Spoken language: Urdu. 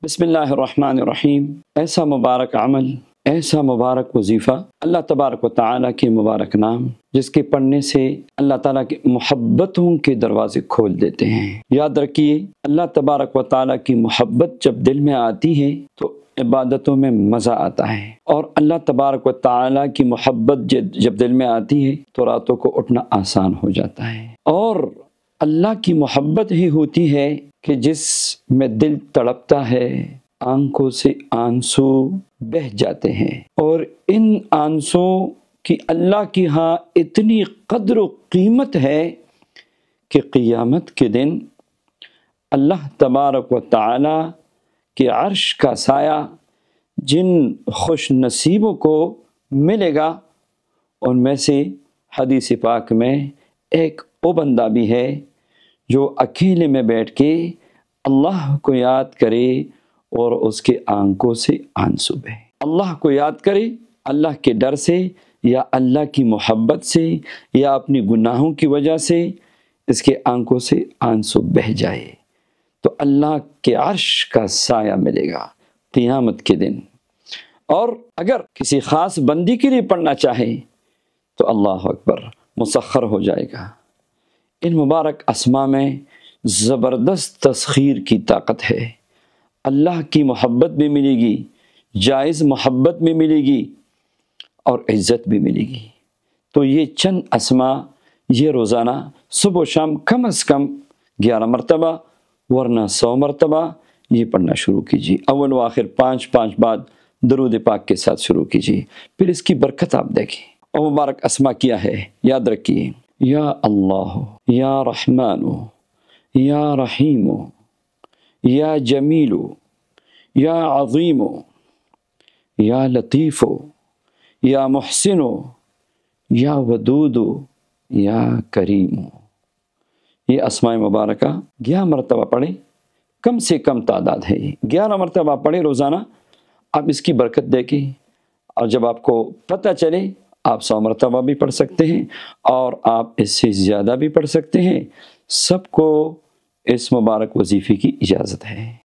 بسم اللہ الرحمن الرحیم۔ ایسا مبارک عمل، ایسا مبارک وظیفہ، اللہ تبارک و تعالیٰ کے مبارک نام جس کے پڑھنے سے اللہ تعالیٰ کی محبتوں کے دروازے کھول دیتے ہیں۔ یاد رکھیے، اللہ تبارک و تعالیٰ کی محبت جب دل میں آتی ہے تو عبادتوں میں مزہ آتا ہے، اور اللہ تبارک و تعالیٰ کی محبت جب دل میں آتی ہے تو راتوں کو اٹھنا آسان ہو جاتا ہے۔ اور اللہ کی محبت ہی ہوتی ہے کہ جس میں دل تڑپتا ہے، آنکھوں سے آنسو بہہ جاتے ہیں، اور ان آنسوں کی اللہ کی ہاں اتنی قدر و قیمت ہے کہ قیامت کے دن اللہ تبارک و تعالی کے عرش کا سایہ جن خوش نصیبوں کو ملے گا، ان میں سے حدیث پاک میں ایک وہ بندہ بھی ہے جو اکیلے میں بیٹھ کے اللہ کو یاد کرے اور اس کے آنکھوں سے آنسو بہے۔ اللہ کو یاد کرے اللہ کے ڈر سے، یا اللہ کی محبت سے، یا اپنی گناہوں کی وجہ سے اس کے آنکھوں سے آنسو بہہ جائے تو اللہ کے عرش کا سایہ ملے گا قیامت کے دن۔ اور اگر کسی خاص بندی کے لیے پڑھنا چاہے تو اللہ اکبر، مسخر ہو جائے گا۔ ان مبارک اسما میں زبردست تسخیر کی طاقت ہے۔ اللہ کی محبت بھی ملے گی، جائز محبت بھی ملے گی، اور عزت بھی ملے گی۔ تو یہ چند اسما یہ روزانہ صبح و شام کم از کم 11 مرتبہ ورنہ 100 مرتبہ یہ پڑھنا شروع کیجیے۔ اول و آخر 5 بعد درود پاک کے ساتھ شروع کیجیے، پھر اس کی برکت آپ دیکھیں۔ اور مبارک اسما کیا ہے یاد رکھیے: یا اللہ، یا رحمان، یا رحیم، یا جمیل، یا عظیم، یا لطیف، یا محسن، یا ودود، یا کریم۔ یہ اسماء مبارکہ 11 مرتبہ پڑھیں، کم سے کم تعداد ہے یہ 11 مرتبہ پڑھیں روزانہ۔ آپ اس کی برکت دیکھیں، اور جب آپ کو پتہ چلے آپ 100 مرتبہ بھی پڑھ سکتے ہیں، اور آپ اس سے زیادہ بھی پڑھ سکتے ہیں۔ سب کو اس مبارک وظیفے کی اجازت ہے۔